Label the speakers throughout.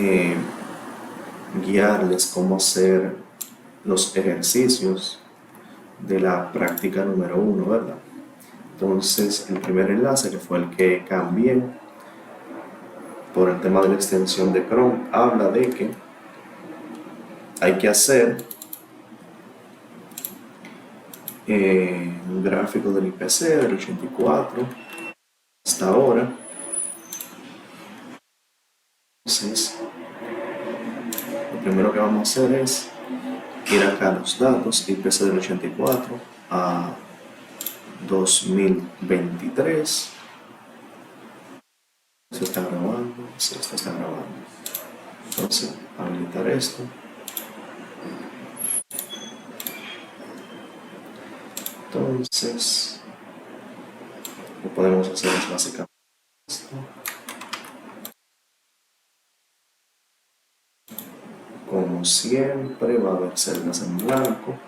Speaker 1: eh, guiarles cómo hacer los ejercicios de la práctica número 1, ¿verdad? Entonces, el primer enlace, que fue el que cambié por el tema de la extensión de Chrome, habla de que hay que hacer un gráfico del IPC del 84 hasta ahora. Entonces, lo primero que vamos a hacer es ir acá a los datos, IPC del 84 a 2023. Se está grabando, sí, esto está grabando. Entonces, habilitar esto. Entonces, lo que podemos hacer es básicamente esto. Como siempre, va a haber celdas en blanco.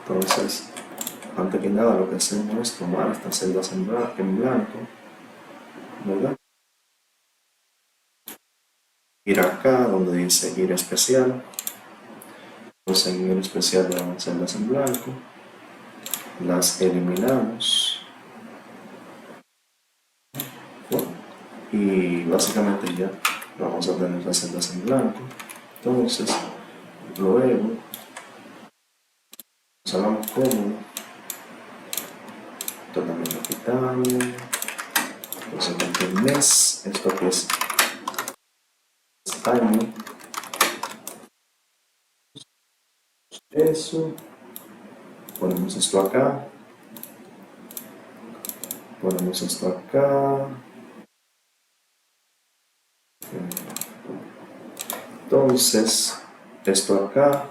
Speaker 1: Entonces, antes que nada, lo que hacemos es tomar estas celdas en blanco, ¿verdad? Ir acá donde dice ir especial. Entonces, en ir especial le damos celdas en blanco. Las eliminamos. Bueno, y básicamente ya vamos a tener las celdas en blanco. Entonces, luego nos hagamos cómodo. Esto también lo quitamos. Entonces, el mes, esto que es año. Eso. Ponemos esto acá. Ponemos esto acá. Entonces, esto acá.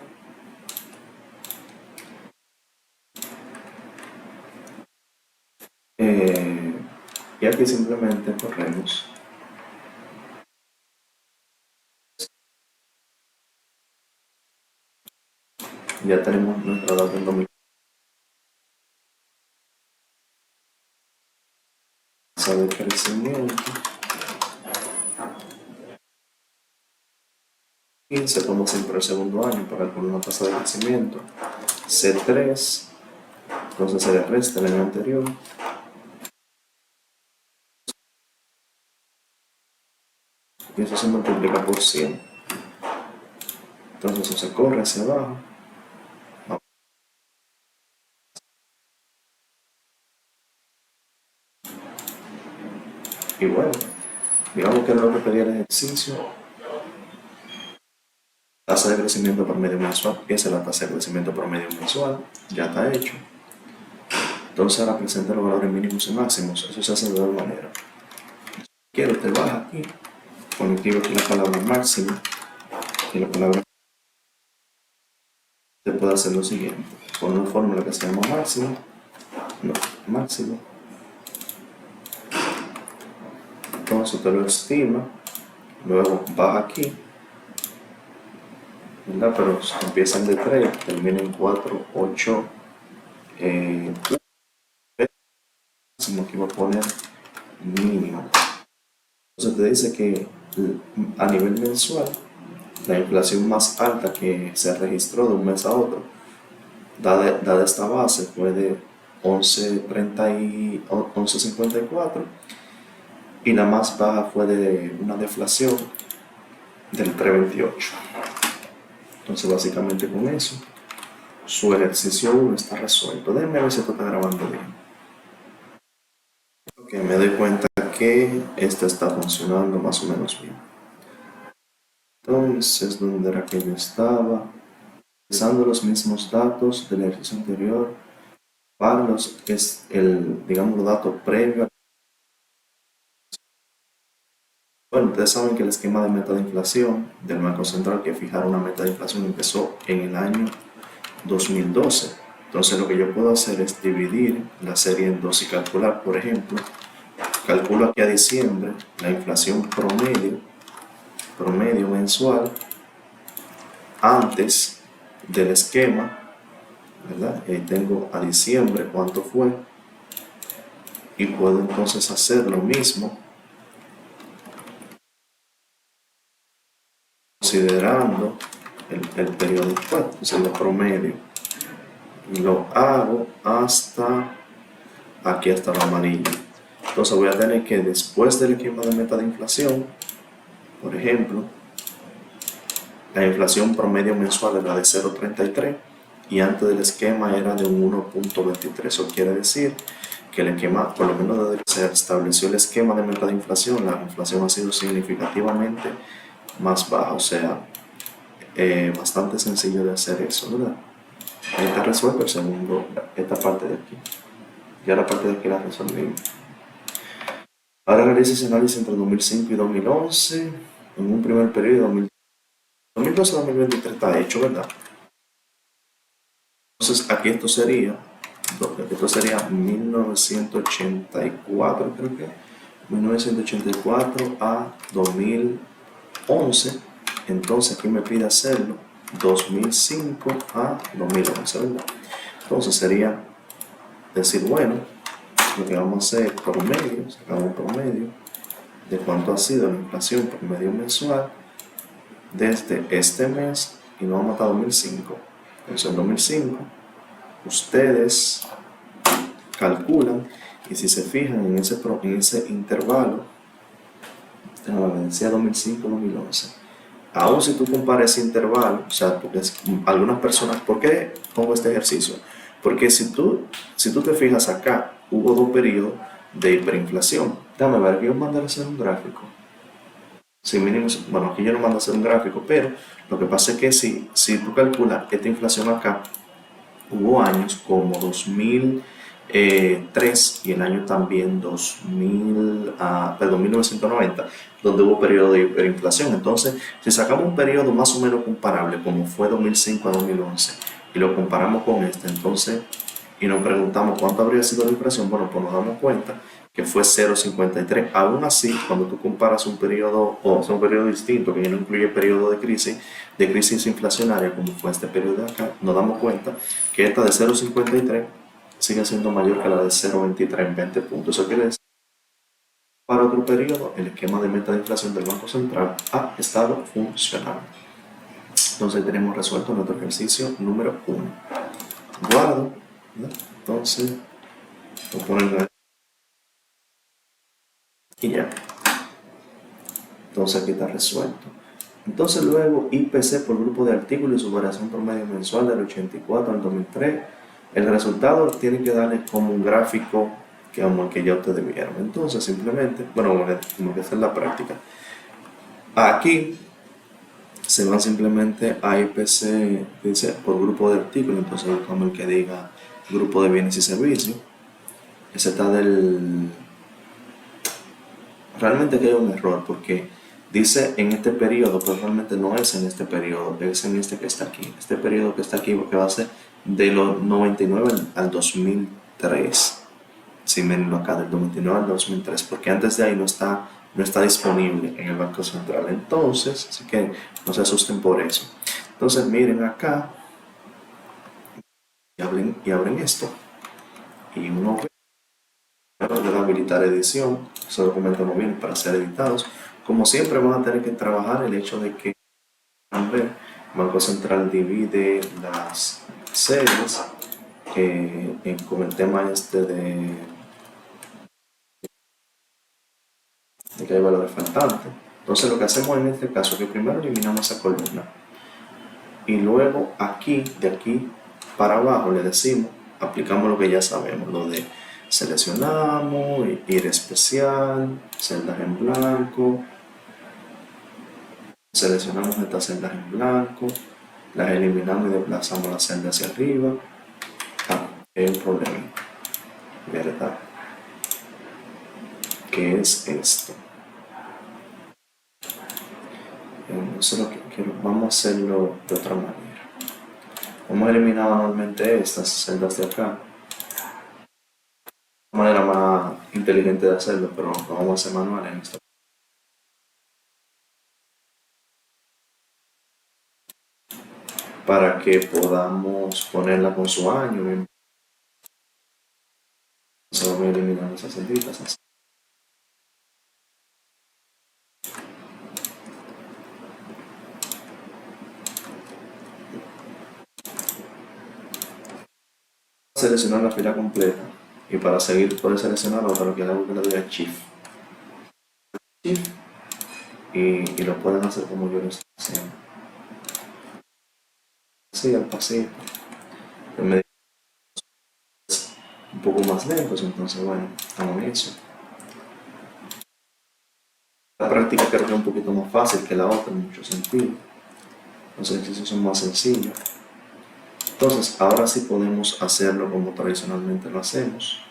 Speaker 1: Y aquí simplemente corremos. Ya tenemos nuestra data en dominio. Tasa de crecimiento. 15, como siempre el segundo año para calcular una tasa de crecimiento. C3, entonces se le resta el año anterior. Y eso se multiplica por 100. Entonces eso se corre hacia abajo. Y bueno, digamos que es lo que pedía el ejercicio. Tasa de crecimiento promedio mensual, esa es la tasa de crecimiento promedio mensual, ya está hecho. Entonces ahora presenta los valores mínimos y máximos, eso se hace de dos maneras. Quiero te baja aquí, conectivo aquí la palabra máximo, y la palabra te puede hacer lo siguiente, con una fórmula que se llama máximo, entonces te lo estima, luego baja aquí, ¿verdad? Pero empiezan de 3, termina en 4, 8, máximo que iba a poner mínimo. Entonces te dice que a nivel mensual, la inflación más alta que se registró de un mes a otro, dada esta base, fue de 11.54 y la más baja fue de una deflación del 3.28. Entonces básicamente con eso, su ejercicio 1 está resuelto. Déjenme ver si esto está grabando bien. Ok, me doy cuenta que esto está funcionando más o menos bien. Entonces, ¿dónde era que yo estaba? Utilizando los mismos datos del ejercicio anterior para los que es digamos, los datos previos. Bueno, ustedes saben que el esquema de meta de inflación del Banco Central, que fijar una meta de inflación, empezó en el año 2012. Entonces, lo que yo puedo hacer es dividir la serie en dos y calcular, por ejemplo, calculo aquí a diciembre la inflación promedio mensual antes del esquema, ¿verdad? Tengo a diciembre cuánto fue y puedo entonces hacer lo mismo considerando el periodo después, entonces lo promedio y lo hago hasta aquí, hasta lo amarillo. Entonces voy a tener que, después del esquema de meta de inflación, por ejemplo, la inflación promedio mensual era de 0,33 y antes del esquema era de un 1,23. Eso quiere decir que el esquema, por lo menos desde que se estableció el esquema de meta de inflación, la inflación ha sido significativamente más baja. O sea, bastante sencillo de hacer eso, ¿verdad? Ahí está resuelto el segundo, esta parte de aquí. Ya la parte de aquí la resolvimos. Ahora realiza ese análisis entre 2005 y 2011. En un primer periodo, 2012-2023 está hecho, ¿verdad? Entonces aquí esto sería 1984, creo que 1984 a 2011. Entonces aquí me pide hacerlo 2005 a 2011, ¿verdad? Entonces sería decir, bueno, lo que vamos a hacer es promedio, sacamos un promedio de cuánto ha sido la inflación promedio mensual desde este mes y nos vamos hasta 2005. Entonces en 2005 ustedes calculan y si se fijan en ese intervalo, decía 2005-2011, aún si tú comparas ese intervalo, o sea, porque algunas personas, ¿por qué pongo este ejercicio? Porque si tú te fijas acá, hubo 2 periodos de hiperinflación. Déjame ver, aquí yo mandar a hacer un gráfico. Si mínimo, bueno, aquí yo no mando a hacer un gráfico, pero lo que pasa es que si tú calculas esta inflación acá, hubo años como 2003 y el año también 1990, donde hubo periodo de hiperinflación. Entonces, si sacamos un periodo más o menos comparable, como fue 2005 a 2011, y lo comparamos con este, entonces, y nos preguntamos cuánto habría sido la inflación, bueno, pues nos damos cuenta que fue 0,53. Aún así, cuando tú comparas un periodo, o sea, un periodo distinto, que ya no incluye periodo de crisis inflacionaria, como fue este periodo de acá, nos damos cuenta que esta de 0,53 sigue siendo mayor que la de 0,23 en 20 puntos. Eso quiere decir que para otro periodo, el esquema de meta de inflación del Banco Central ha estado funcionando. Entonces tenemos resuelto nuestro ejercicio número 1. Guardo, ¿no? Entonces, voy a ponerlo y ya. Entonces aquí está resuelto. Entonces luego IPC por grupo de artículos y su variación promedio mensual del 84 al 2003. El resultado tiene que darle como un gráfico como el que ya ustedes vieron. Entonces simplemente, bueno, como que hacer la práctica. Aquí se van simplemente a IPC dice, por grupo de artículos. Entonces buscamos el que diga grupo de bienes y servicios. Ese está del... Realmente que hay un error porque dice en este periodo, pero realmente no es en este periodo, es en este que está aquí. Este periodo que está aquí, porque va a ser de los 99 al 2003. Si miren acá, del 99 al 2003, porque antes de ahí no está disponible en el Banco Central. Entonces, así que no se asusten por eso. Entonces, miren acá y abren esto. Y uno ve de habilitar edición. Esos documentos no vienen para ser editados. Como siempre, van a tener que trabajar el hecho de que el Banco Central divide las series con el tema este de que hay valores faltantes. Entonces lo que hacemos en este caso es que primero eliminamos esa columna y luego aquí, de aquí para abajo le decimos, aplicamos lo que ya sabemos, lo de seleccionamos, ir especial, celdas en blanco, seleccionamos estas celdas en blanco, las eliminamos y desplazamos la celda hacia arriba. Hay un problema, ¿verdad? ¿Qué es esto? Eso lo que quiero. Vamos a hacerlo de otra manera. Vamos a eliminar manualmente estas celdas de acá. Una manera más inteligente de hacerlo, pero lo vamos a hacer manual en esto. Para que podamos ponerla con su año. Entonces vamos a eliminar esas celditas así. Seleccionar la fila completa y para seguir puedes seleccionar otra, lo que hago es que le doy a Shift y lo pueden hacer como yo lo estoy haciendo. Así al pasito. Me un poco más lejos, entonces bueno, hago eso. La práctica creo que es un poquito más fácil que la otra en muchos sentidos. Los ejercicios son más sencillos. Entonces, ahora sí podemos hacerlo como tradicionalmente lo hacemos.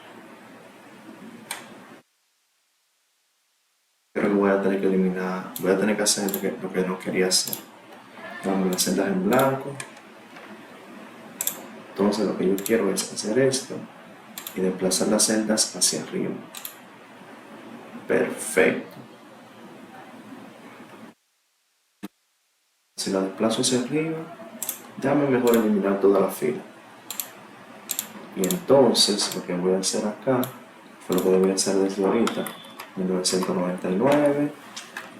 Speaker 1: Creo que voy a tener que eliminar, voy a tener que hacer lo que no quería hacer. Dame las celdas en blanco. Entonces, lo que yo quiero es hacer esto y desplazar las celdas hacia arriba. Perfecto. Si la desplazo hacia arriba, déjame mejor eliminar toda la fila. Y entonces lo que voy a hacer acá fue lo que debí hacer desde ahorita, 1999,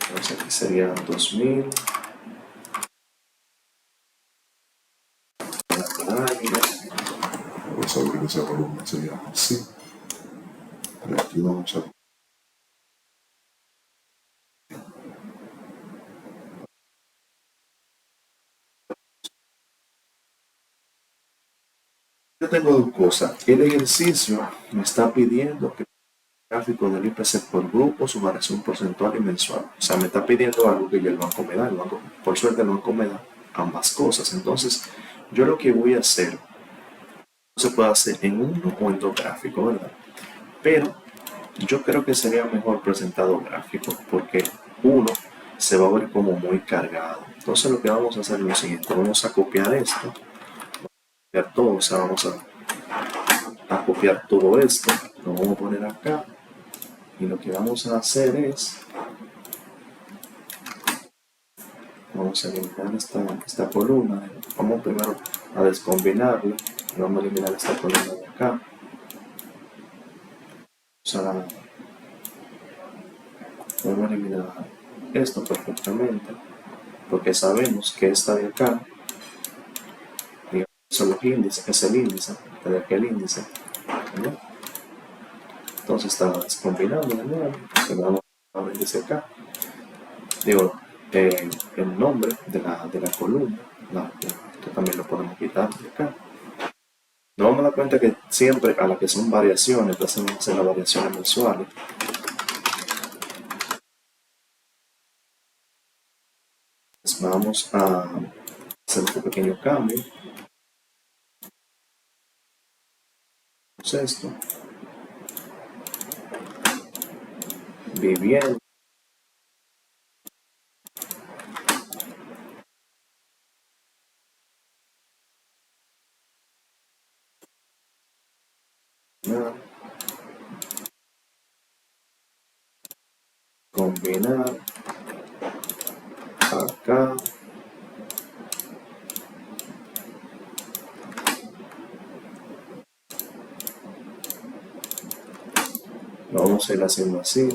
Speaker 1: entonces aquí sería 2000,
Speaker 2: Vamos a ver que esa columna sería así. Pero aquí vamos a...
Speaker 1: Yo tengo dos cosas. El ejercicio me está pidiendo que el gráfico del IPC por grupo, su variación porcentual y mensual. O sea, me está pidiendo algo que ya el banco me da. El banco, por suerte el banco me da ambas cosas. Entonces, yo lo que voy a hacer, se puede hacer en uno o en dos gráficos, ¿verdad? Pero yo creo que sería mejor presentado gráfico porque uno se va a ver como muy cargado. Entonces lo que vamos a hacer es lo siguiente, vamos a copiar esto, copiar todo, o sea, vamos a copiar todo esto, lo vamos a poner acá y lo que vamos a hacer es, vamos a eliminar esta columna, vamos primero a descombinarla, vamos a eliminar esta columna de acá, o sea, podemos eliminar esto perfectamente porque sabemos que esta de acá son los índices, es el índice, de aquel índice, ¿no? Entonces está combinando de nuevo, que vamos a ver índice acá, digo, el nombre de la columna, esto también lo podemos quitar de acá. Nos vamos a dar cuenta que siempre a las que son variaciones, entonces vamos a hacer las variaciones mensuales. Entonces vamos a hacer un pequeño cambio. Esto, vivienda, combinar, acá, lo vamos a ir haciendo así.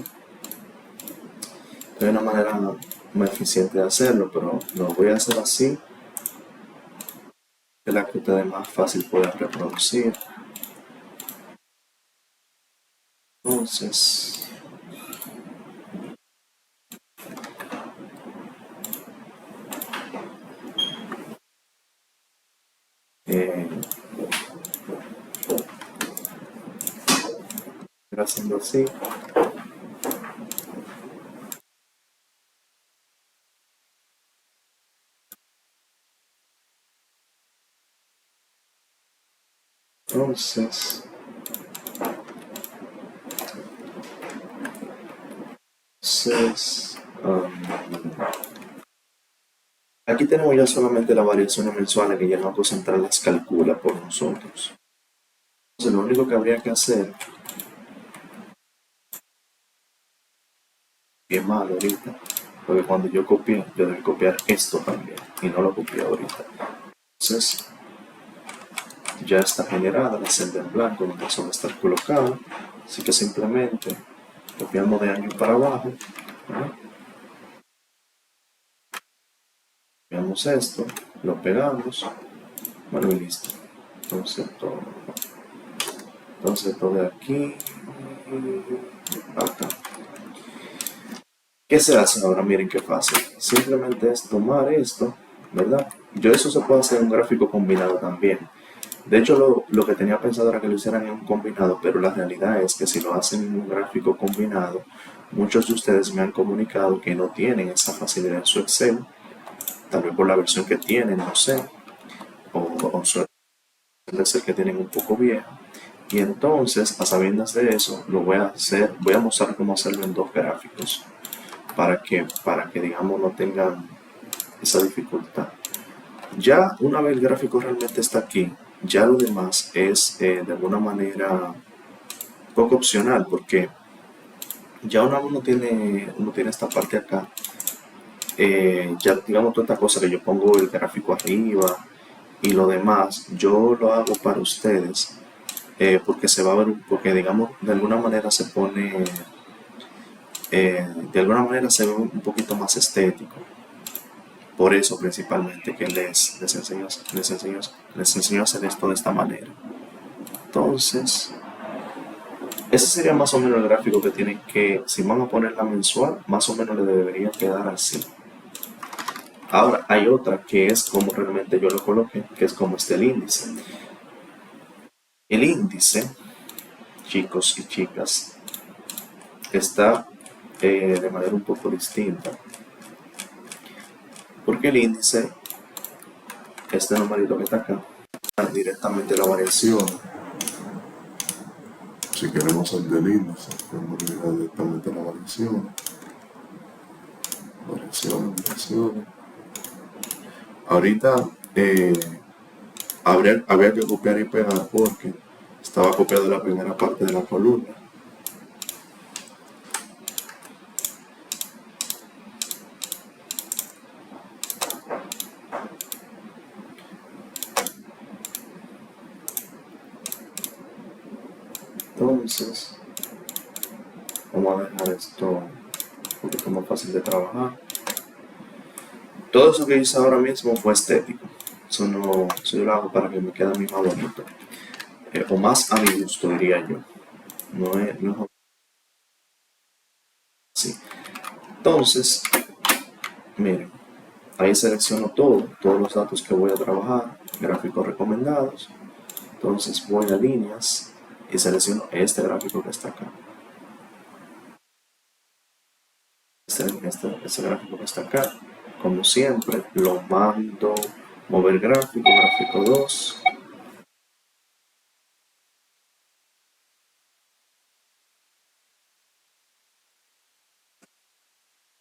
Speaker 1: Hay una manera más eficiente de hacerlo, pero lo voy a hacer así, que es la que ustedes más fácil pueden reproducir. Entonces, haciendo así. Entonces, aquí tenemos ya solamente las variaciones mensuales que ya el Banco Central las calcula por nosotros. Entonces, lo único que habría que hacer, bien malo ahorita, porque cuando yo copié, yo debí copiar esto también, y no lo copié ahorita. Entonces, ya está generada la celda en blanco donde eso va a estar colocado, así que simplemente copiamos de año para abajo, ¿no? Copiamos esto, lo pegamos, bueno y listo. Entonces todo. Entonces esto de aquí acá. ¿Qué se hace ahora? Miren qué fácil. Simplemente es tomar esto, ¿verdad? Yo eso se puede hacer en un gráfico combinado también. De hecho, lo que tenía pensado era que lo hicieran en un combinado, pero la realidad es que si lo hacen en un gráfico combinado, muchos de ustedes me han comunicado que no tienen esa facilidad en su Excel, tal vez por la versión que tienen, no sé, o suele ser que tienen un poco vieja. Y entonces, a sabiendas de eso, lo voy a hacer, voy a mostrar cómo hacerlo en dos gráficos para que digamos no tengan esa dificultad. Ya una vez el gráfico realmente está aquí, ya lo demás es de alguna manera poco opcional, porque ya uno tiene esta parte acá, ya digamos toda esta cosa que yo pongo el gráfico arriba y lo demás, yo lo hago para ustedes, porque se va a ver, porque digamos de alguna manera se pone, de alguna manera se ve un poquito más estético. Por eso principalmente que les enseño a hacer esto de esta manera. Entonces, ese sería más o menos el gráfico que tienen que, si van a poner la mensual, más o menos le debería quedar así. Ahora, hay otra que es como realmente yo lo coloqué, que es como el índice. El índice, chicos y chicas, está de manera un poco distinta. Porque el índice, este numerito que está acá, directamente la variación.
Speaker 2: Si queremos el del índice, podemos ir directamente a la variación. Variaciones. Ahorita había que copiar y pegar porque estaba copiado la primera parte de la columna.
Speaker 1: Entonces, vamos a dejar esto un poquito más fácil de trabajar. Todo eso que hice ahora mismo fue estético. Eso yo lo hago para que me quede a mí más bonito. O más a mi gusto, diría yo. No es así. Entonces, miren, ahí selecciono todos los datos que voy a trabajar, gráficos recomendados. Entonces voy a líneas y selecciono este gráfico que está acá. Este gráfico que está acá. Como siempre, lo mando mover gráfico, gráfico 2.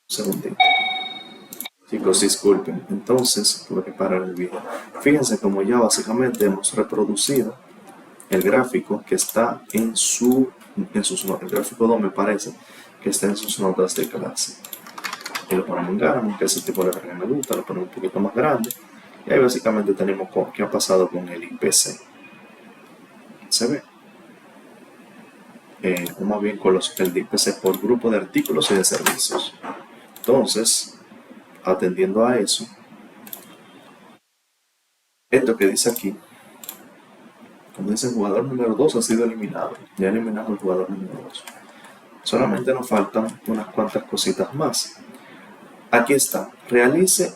Speaker 1: Un segundito. Chicos, disculpen, entonces tuve que parar el video. Fíjense como ya básicamente hemos reproducido el gráfico que está en sus notas. El gráfico 2 me parece que está en sus notas de clase. Y lo ponemos en Garamond, que es el tipo de letra que me gusta, lo ponemos un poquito más grande. Y ahí básicamente tenemos qué ha pasado con el IPC. ¿Se ve? O más bien con el IPC por grupo de artículos y de servicios. Entonces, atendiendo a eso, esto que dice aquí, como dice el jugador número 2 ha sido eliminado. Ya eliminamos el jugador número 2. Solamente nos faltan unas cuantas cositas más. Aquí está. Realice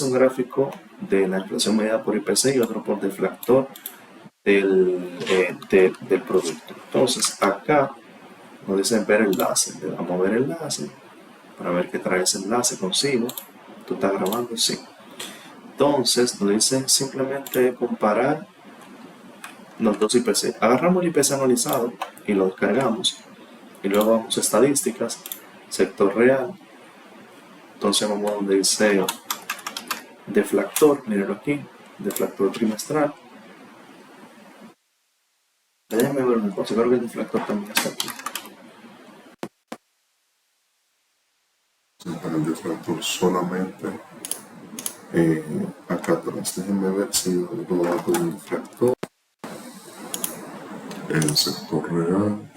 Speaker 1: un gráfico de la inflación medida por IPC y otro por deflactor del producto. Entonces acá nos dicen ver enlace. Le vamos a ver enlace para ver qué trae ese enlace consigo. ¿Tú estás grabando? Sí. Entonces nos dice simplemente comparar los dos IPC. Agarramos el IPC analizado y lo descargamos. Y luego vamos a estadísticas, sector real. Entonces vamos a donde dice deflactor, mírenlo aquí, deflactor trimestral. Déjenme ver una cosa, creo que el deflactor también está aquí.
Speaker 2: Para el deflactor solamente acá atrás. Déjenme ver si yo puedo dar con el deflactor. El sector real,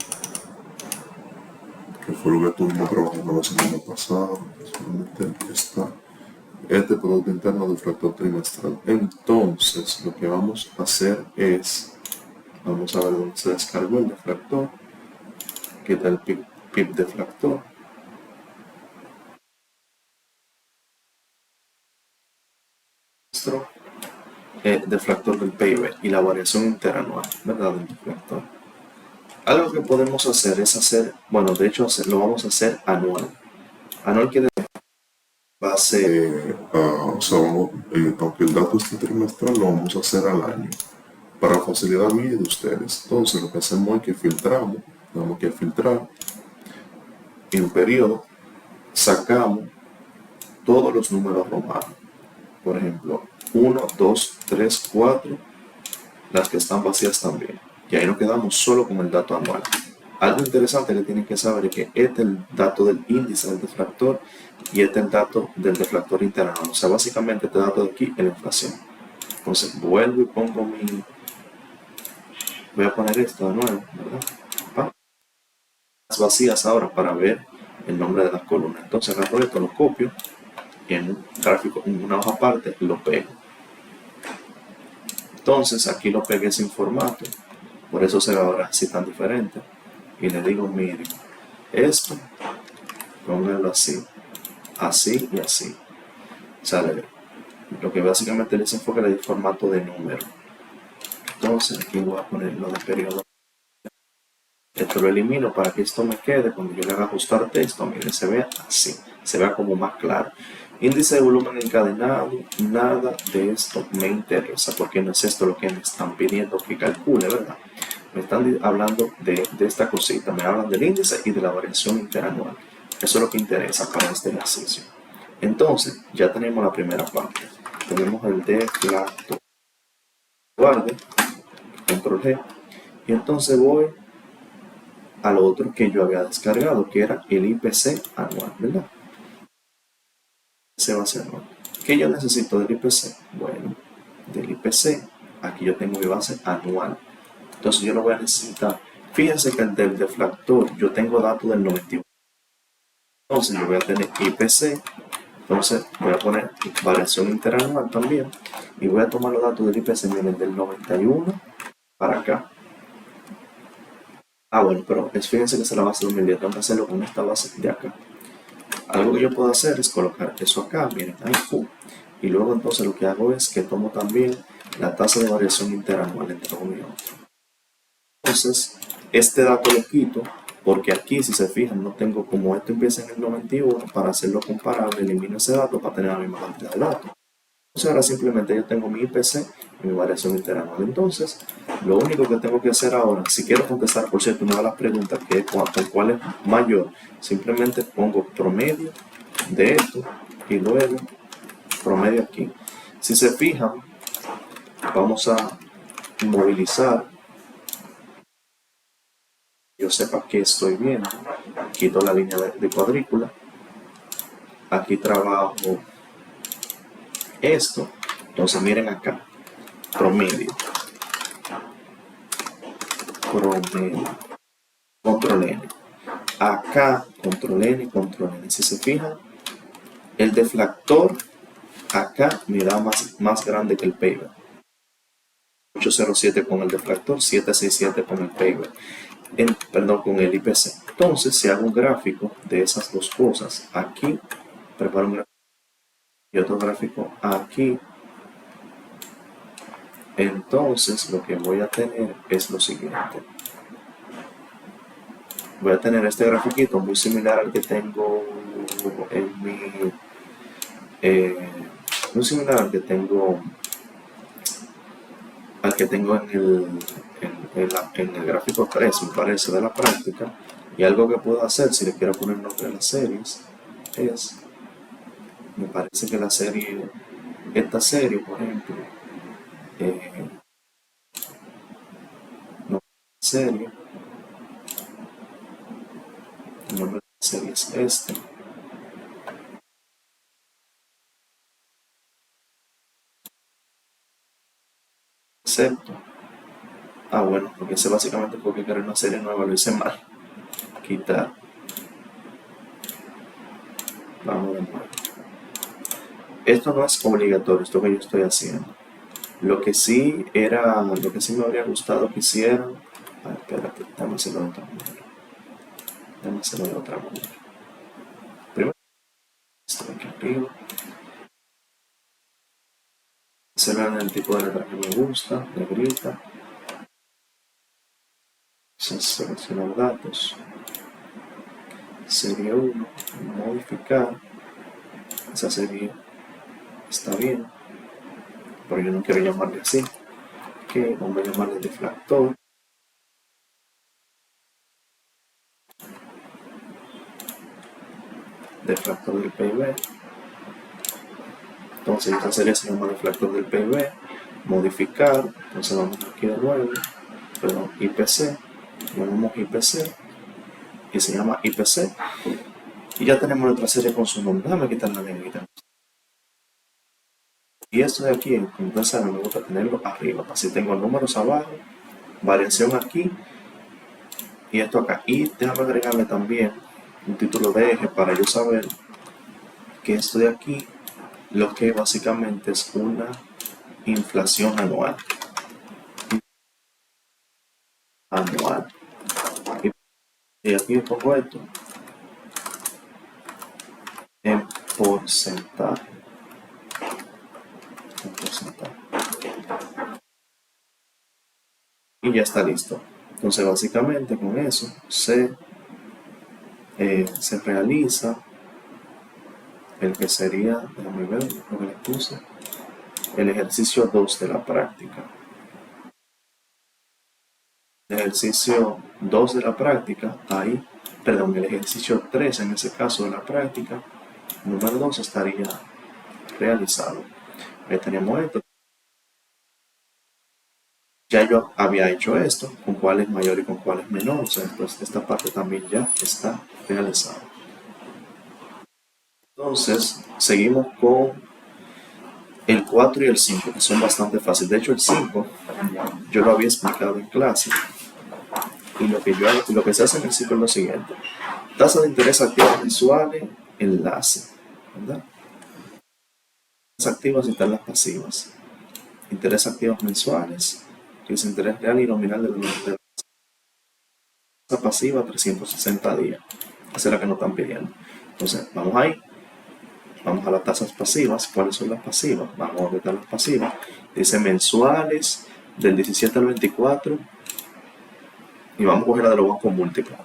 Speaker 2: que fue lo que estuvimos trabajando la semana pasada. Solamente aquí está este producto interno del fractor trimestral. Entonces, lo que vamos a hacer es, vamos a ver dónde se descargó el defractor, aquí está el pip defractor. Defractor del PIB y la variación interanual, ¿verdad? Del defractor. Algo que podemos hacer es bueno, de hecho lo vamos a hacer anual. Anual quiere decir va a ser, aunque el dato esté trimestral, lo vamos a hacer al año, para facilidad mía y de ustedes. Entonces lo que hacemos es que filtramos, tenemos que filtrar, en periodo, sacamos todos los números romanos. Por ejemplo, 1, 2, 3, 4, las que están vacías también. Y ahí nos quedamos solo con el dato anual. Algo interesante que tienen que saber es que este es el dato del índice del defractor y este es el dato del defractor interanual. O sea, básicamente este dato de aquí es la inflación. Entonces vuelvo y pongo voy a poner esto de nuevo, ¿verdad? Las vacías ahora para ver el nombre de las columnas. Entonces agarro esto, lo copio y en un gráfico, en una hoja aparte, lo pego. Entonces aquí lo pegué sin formato, por eso se ve ahora así tan diferente. Y le digo, mire, esto, póngalo así, así y así. Sale lo que básicamente les enfoca es el formato de número. Entonces aquí voy a poner lo de periodo. Esto lo elimino para que esto me quede. Cuando yo le haga ajustar texto, mire, se vea así, se vea como más claro. Índice de volumen encadenado, nada de esto me interesa, porque no es esto lo que me están pidiendo que calcule, ¿verdad? Me están hablando de esta cosita, me hablan del índice y de la variación interanual. Eso es lo que interesa para este ejercicio. Entonces, ya tenemos la primera parte. Tenemos el deflactor. Guarde, control G. Y entonces voy al otro que yo había descargado, que era el IPC anual, ¿verdad? Se va a hacer anual. ¿Qué yo necesito del IPC? Bueno, del IPC, aquí yo tengo mi base anual. Entonces yo lo voy a necesitar. Fíjense que el del deflactor, yo tengo datos del 91. Entonces yo voy a tener IPC. Entonces voy a poner variación interanual también. Y voy a tomar los datos del IPC, miren, del 91 para acá. Bueno, pero fíjense que es la base 2010. Tengo que hacerlo con esta base de acá. Algo que yo puedo hacer es colocar eso acá, miren, ahí, y luego entonces lo que hago es que tomo también la tasa de variación interanual entre uno y otro. Entonces, este dato lo quito porque aquí, si se fijan, no tengo, como esto empieza en el 91, para hacerlo comparable, elimino ese dato para tener la misma cantidad de datos. Entonces ahora simplemente yo tengo mi IPC y mi variación interanual. Entonces, lo único que tengo que hacer ahora, si quiero contestar, por cierto, una de las preguntas que es cuál es mayor, simplemente pongo promedio de esto y luego promedio aquí. Si se fijan, vamos a movilizar. Yo sepa que estoy viendo. Quito la línea de cuadrícula. Aquí trabajo esto. Entonces miren acá. Promedio. Control N. Acá, control N, control N. Si se fijan, el deflactor acá me da más grande que el PIB. 807 con el deflactor, 767 con el PIB. Perdón, con el IPC. Entonces, si hago un gráfico de esas dos cosas, aquí, preparo un gráfico y otro gráfico aquí, entonces lo que voy a tener es lo siguiente. Voy a tener este grafiquito muy similar al que tengo en mi... muy similar al que tengo en el gráfico 3, me parece, de la práctica. Y algo que puedo hacer, si le quiero poner nombre a las series, es, me parece que esta serie, por ejemplo, el nombre de la serie es este. Excepto, bueno, porque ese básicamente fue que crear una serie nueva, lo hice mal. Quitar. Vamos de nuevo.
Speaker 1: Esto no es obligatorio, esto que yo estoy haciendo. Lo que sí me habría gustado que hicieran. Espérate, déjame hacerlo de otra manera. Primero, esto de aquí arriba. Seleccionar el tipo de letra que me gusta, negrita. Seleccionar datos. Serie 1, modificar. Esa serie está bien, pero yo no quiero llamarle así. Que vamos a llamarle deflactor. Deflactor del PIB. Entonces esta serie se llama deflactor del PIB. Modificar. Entonces vamos aquí de nuevo. Perdón, IPC. Llamamos IPC. Y se llama IPC. Y ya tenemos nuestra serie con su nombre. Déjame quitar la negrita. Y esto de aquí, como ustedes saben, me gusta tenerlo arriba. Así tengo números abajo, variación aquí y esto acá. Y déjame agregarle también un título de eje para yo saber que esto de aquí, lo que básicamente es una inflación anual. Y aquí pongo esto en porcentaje. Y ya está listo. Entonces básicamente con eso se realiza el que sería, déjame ver lo que le puse, el ejercicio 2 de la práctica. El ejercicio 2 de la práctica, el ejercicio 3 en ese caso de la práctica, número 2 estaría realizado. Ahí tenemos esto. Ya yo había hecho esto, con cuál es mayor y con cuál es menor, o sea, pues esta parte también ya está realizada. Entonces, seguimos con el 4 y el 5, que son bastante fáciles. De hecho, el 5 yo lo había explicado en clase. Y lo que se hace en el 5 es lo siguiente. Tasa de interés activas mensuales, enlace. ¿Verdad? Las activas y están las pasivas. Interés activos mensuales, que es interés real y nominal de la tasa pasiva 360 días. Esa es la que nos están pidiendo. Entonces, vamos ahí. Vamos a las tasas pasivas. ¿Cuáles son las pasivas? Vamos a ver las pasivas. Dice mensuales del 17 al 24. Y vamos a coger la de los bancos múltiples.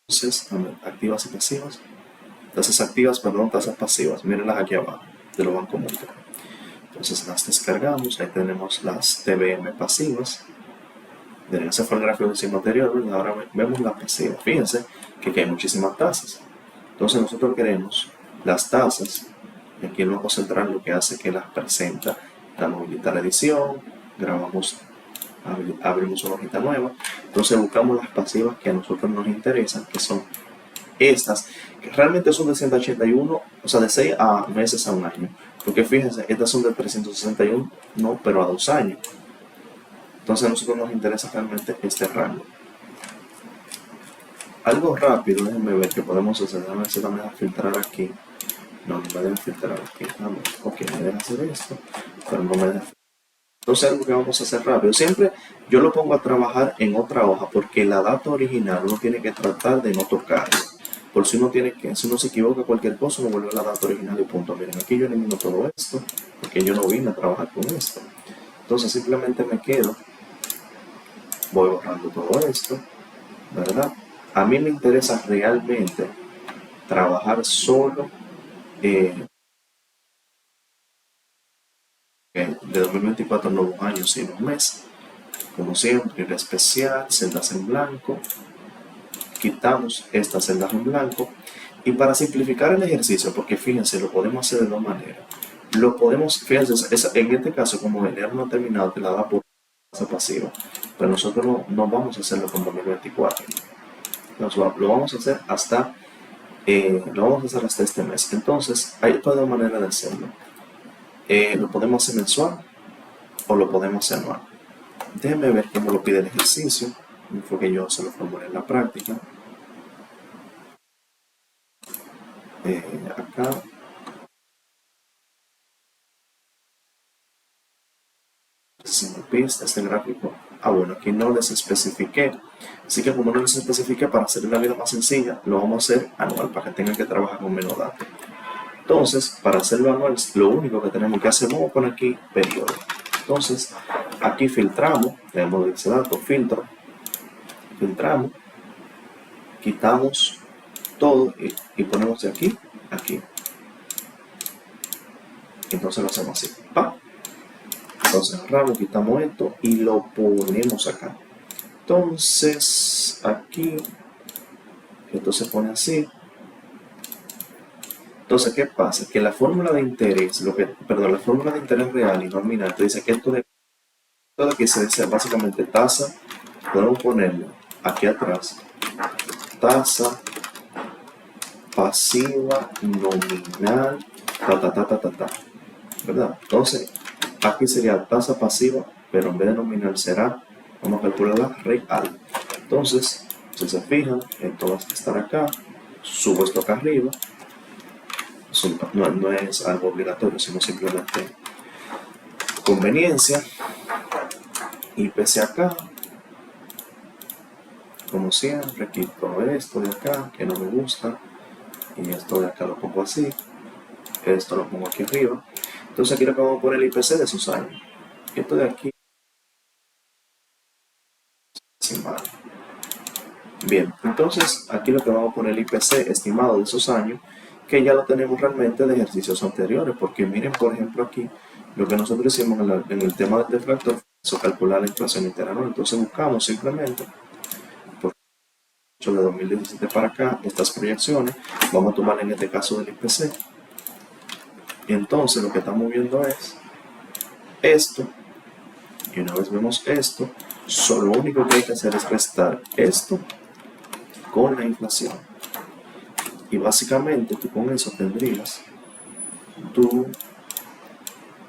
Speaker 1: Entonces, activas y pasivas. Tasas pasivas. Mírenlas aquí abajo, de los bancos múltiples. Entonces las descargamos. Ahí tenemos las TBM pasivas. Ese fue el gráfico del signo anterior, ¿verdad? Ahora vemos las pasivas. Fíjense que aquí hay muchísimas tasas. Entonces nosotros queremos las tasas. Y aquí el Banco Central lo que hace es que las presenta. Damos habilitar la edición, abrimos una hojita nueva. Entonces buscamos las pasivas que a nosotros nos interesan, que son estas, que realmente son de 181, o sea, de 6 a meses a un año. Porque fíjense, estas son de 361, no, pero a 2 años. Entonces a nosotros nos interesa realmente este rango. Algo rápido, déjenme ver que podemos hacer. Déjenme ver si me deja filtrar aquí. No me deja filtrar aquí. Ok, me deja hacer esto, pero no me deja filtrar. Entonces algo que vamos a hacer rápido. Siempre yo lo pongo a trabajar en otra hoja porque la data original uno tiene que tratar de no tocarla. Por si uno se equivoca cualquier cosa, uno vuelve a la data original y punto. Miren, aquí yo elimino todo esto porque yo no vine a trabajar con esto. Entonces simplemente me quedo, voy borrando todo esto, ¿verdad? A mí me interesa realmente trabajar solo de 2024 no 2 años, sino un mes. Como siempre, el especial, celdas en blanco. Quitamos estas celdas en blanco. Y para simplificar el ejercicio, porque fíjense, lo podemos hacer de dos maneras. Fíjense, en este caso, como el no ha terminado, te la da por tasa pasiva. Pero nosotros no vamos a hacerlo con 2024. Lo vamos a hacer hasta este mes. Entonces, hay dos maneras de hacerlo. Lo podemos hacer mensual o lo podemos hacer anual. Déjenme ver cómo lo pide el ejercicio. Fue que yo se lo formulé en la práctica. acá. Este gráfico. Bueno, aquí no les especifiqué. Así que como no les especifiqué, para hacer la vida más sencilla, lo vamos a hacer anual para que tengan que trabajar con menos datos. Entonces, para hacerlo anual, lo único que tenemos que hacer, vamos a poner aquí periodo. Entonces, aquí filtramos, tenemos ese dato, filtramos, quitamos todo y ponemos de aquí a aquí. Entonces lo hacemos así. ¡Pa! Entonces cerramos, quitamos esto y lo ponemos acá. Entonces, aquí, esto se pone así. Entonces, ¿qué pasa? Que la fórmula de interés, la fórmula de interés real y nominal te dice que esto de aquí se dice básicamente tasa, podemos ponerlo aquí atrás, tasa pasiva nominal, ¿verdad? Entonces, aquí sería tasa pasiva, pero en vez de nominal será, vamos a calcularla real. Entonces, si se fijan, esto va a estar acá, subo esto acá arriba. No es algo obligatorio, sino simplemente conveniencia. Y pese acá, como siempre, quito esto de acá que no me gusta y esto de acá lo pongo así, esto lo pongo aquí arriba. Entonces aquí lo que vamos a poner el IPC de esos años. Esto de aquí, estimado. Bien, entonces aquí lo que vamos a poner el IPC estimado de esos años, que ya lo tenemos realmente de ejercicios anteriores, porque miren, por ejemplo, aquí lo que nosotros hicimos en el tema del defractor fue calcular la inflación interanual. Entonces buscamos simplemente, por de 2017 para acá, estas proyecciones, vamos a tomar en este caso del IPC. Y entonces lo que estamos viendo es esto, y una vez vemos esto, lo único que hay que hacer es restar esto con la inflación. Y básicamente tú con eso tendrías tu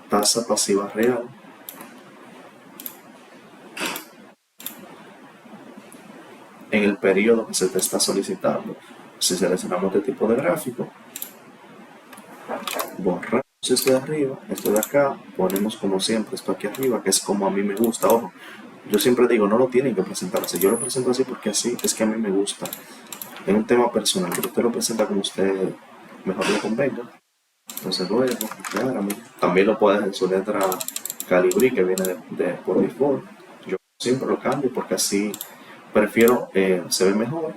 Speaker 1: tasa pasiva real en el periodo que se te está solicitando. Si seleccionamos este tipo de gráfico, borramos esto de arriba, esto de acá, ponemos como siempre esto aquí arriba, que es como a mí me gusta. Ojo, yo siempre digo, no lo tienen que presentar así, yo lo presento así porque así es que a mí me gusta. Es un tema personal, pero usted lo presenta como usted mejor le convenga. Entonces luego, también lo puedes en su letra Calibri, que viene por default. Yo siempre lo cambio porque así prefiero, se ve mejor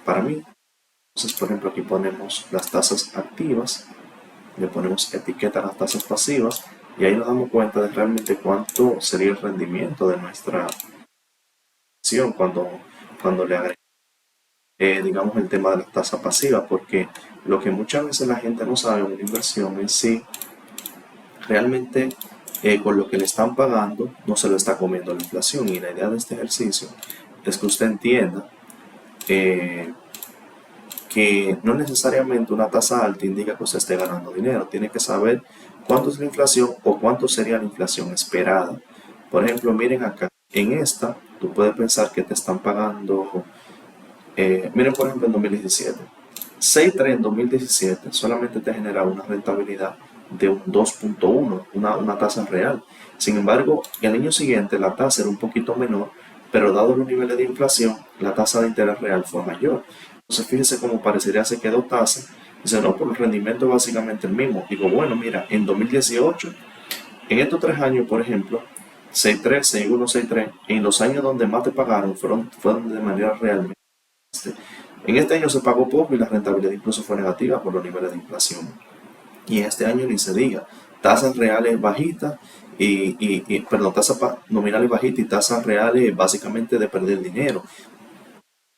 Speaker 1: para mí. Entonces, por ejemplo, aquí ponemos las tasas activas, le ponemos etiqueta a las tasas pasivas y ahí nos damos cuenta de realmente cuánto sería el rendimiento de nuestra acción cuando le agregamos digamos el tema de la tasa pasiva, porque lo que muchas veces la gente no sabe en una inversión es si realmente con lo que le están pagando no se lo está comiendo la inflación. Y la idea de este ejercicio es que usted entienda que no necesariamente una tasa alta indica que usted esté ganando dinero. Tiene que saber cuánto es la inflación o cuánto sería la inflación esperada. Por ejemplo, miren acá, en esta tú puedes pensar que te están pagando miren por ejemplo en 2017, 6.3 en 2017 solamente te genera una rentabilidad de un 2.1, una tasa real. Sin embargo, el año siguiente la tasa era un poquito menor, pero dado los niveles de inflación, la tasa de interés real fue mayor. Entonces fíjense cómo parecería se quedó tasa. Dice, no, por el rendimiento es básicamente el mismo. Digo, bueno, mira, en 2018, en estos 3 años, por ejemplo, 6.3, 6.1, 6.3, en los años donde más te pagaron fueron de manera real. En este año se pagó poco y la rentabilidad incluso fue negativa por los niveles de inflación. Y en este año ni se diga, tasas reales bajitas tasas nominales bajitas y tasas reales básicamente de perder dinero.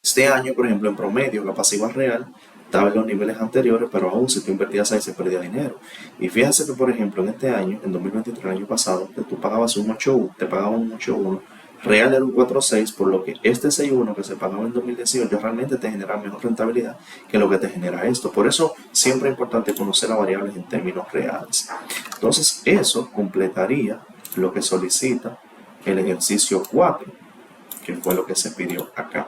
Speaker 1: Este año, por ejemplo, en promedio, la pasiva real estaba en los niveles anteriores, pero aún si tú invertías ahí se perdía dinero. Y fíjate que, por ejemplo, en este año, en 2023, el año pasado, tú pagabas un 8.1, te pagaban un 8.1, real era un 4.6, por lo que este 6.1 que se pagaba en 2018 realmente te genera mejor rentabilidad que lo que te genera esto. Por eso siempre es importante conocer las variables en términos reales. Entonces eso completaría lo que solicita el ejercicio 4, que fue lo que se pidió acá.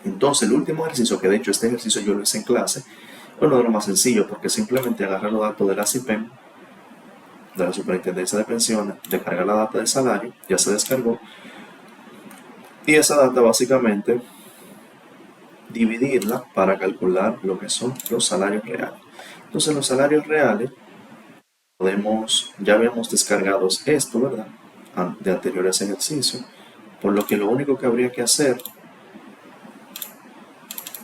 Speaker 1: Entonces el último ejercicio, que de hecho este ejercicio yo lo hice en clase, Uno de los más sencillos, porque simplemente agarra los datos de la CIPEN, de la Superintendencia de Pensiones, descarga la data del salario, ya se descargó, y esa data básicamente dividirla para calcular lo que son los salarios reales. Entonces los salarios reales ya habíamos descargado esto, ¿verdad? De anteriores ejercicios, por lo que lo único que habría que hacer,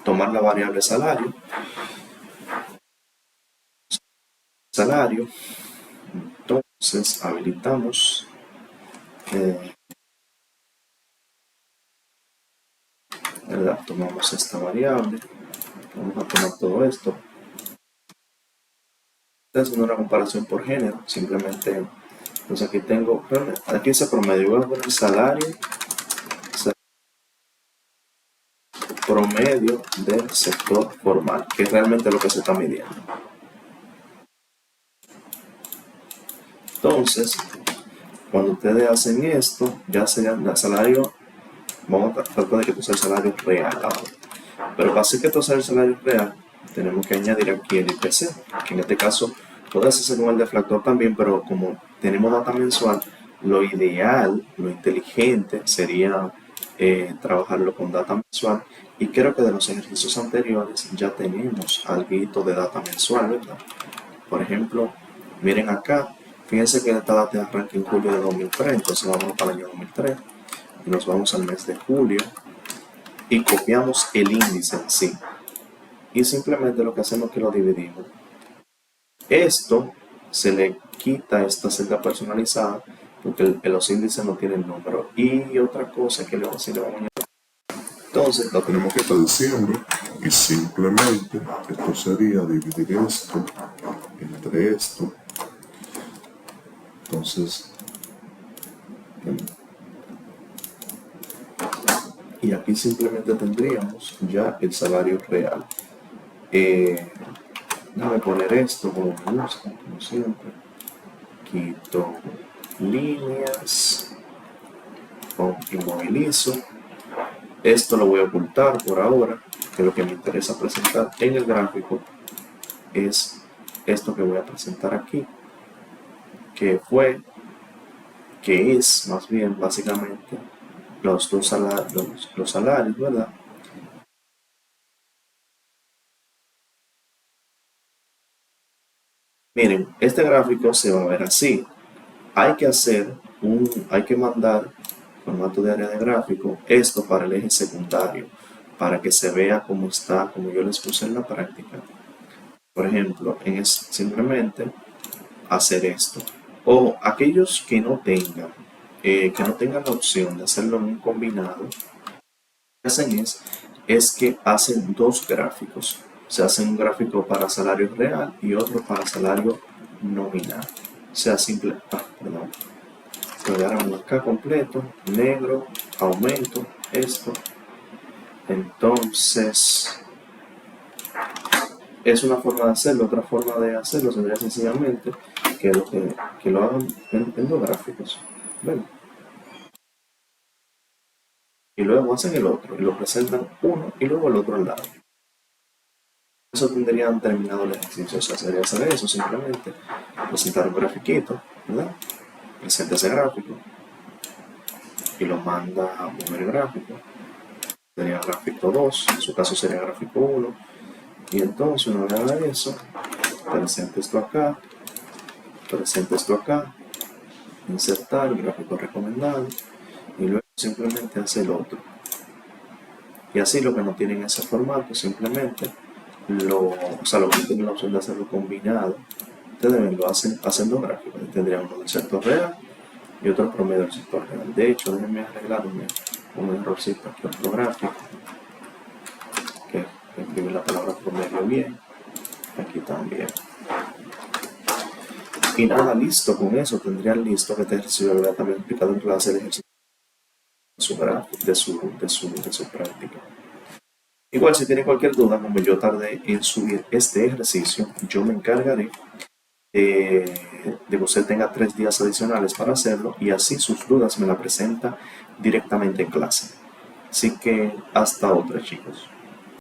Speaker 1: tomar la variable salario, entonces habilitamos ¿verdad? Tomamos esta variable, vamos a tomar todo esto. Esta es una comparación por género, simplemente, entonces aquí dice promedio, voy a poner salario promedio del sector formal, que es realmente lo que se está midiendo. Entonces, cuando ustedes hacen esto, ya sería el salario, vamos a tratar de que esto sea el salario real ahora. Pero para hacer que esto sea el salario real, tenemos que añadir aquí el IPC, que en este caso puede hacerse con el deflactor también, pero como tenemos data mensual, lo ideal, lo inteligente sería trabajarlo con data mensual, y creo que de los ejercicios anteriores ya tenemos algo de data mensual, ¿verdad? Por ejemplo, miren acá, fíjense que esta data arranca en julio de 2003, entonces vamos para el año 2003 y nos vamos al mes de julio y copiamos el índice en sí, y simplemente lo que hacemos es que lo dividimos. Esto se le quita esta celda personalizada porque los índices no tienen número. Y otra cosa que le vamos a añadir, entonces lo tenemos que estar diciendo, y simplemente esto sería dividir esto entre esto. Entonces, y aquí simplemente tendríamos ya el salario real. Déjame poner esto como me gusta, como siempre. Quito líneas, inmovilizo. Esto lo voy a ocultar por ahora, que lo que me interesa presentar en el gráfico es esto que voy a presentar aquí, que es más bien básicamente los salarios, ¿verdad? Miren, este gráfico se va a ver así. Hay que mandar formato de área de gráfico esto para el eje secundario, para que se vea cómo está, como yo les puse en la práctica. Por ejemplo, simplemente hacer esto. O aquellos que no tengan la opción de hacerlo en un combinado, lo que hacen es que hacen dos gráficos. Se hace un gráfico para salario real y otro para salario nominal. O sea, perdón. Lo acá completo, negro, aumento, esto. Entonces, es una forma de hacerlo. Otra forma de hacerlo sería sencillamente que lo hagan en dos gráficos. ¿Ven? Y luego hacen el otro y lo presentan uno y luego el otro al lado. Eso tendrían terminado el ejercicio. O sea, sería hacer eso simplemente, presentar un grafiquito, ¿verdad? Presenta ese gráfico y lo manda a mover el gráfico. Sería gráfico 2, en su caso sería gráfico 1. Y entonces una vez haga eso, presente esto acá, insertar el gráfico recomendado y luego simplemente hace el otro. Y así lo que no tienen ese formato, simplemente lo que tienen la opción de hacerlo combinado, ustedes lo hacen dos gráficos. Tendrían uno del sector real y otro promedio del sector real. De hecho, déjenme arreglar un errorcito aquí ortográfico, que escribir la palabra promedio bien, aquí también. Y nada, listo, con eso tendrían listo que este ejercicio lo también explicado en clase el ejercicio de su práctica. Igual, si tienen cualquier duda, como yo tardé en subir este ejercicio, yo me encargaré de que usted tenga 3 días adicionales para hacerlo, y así sus dudas me las presenta directamente en clase. Así que hasta otra, chicos.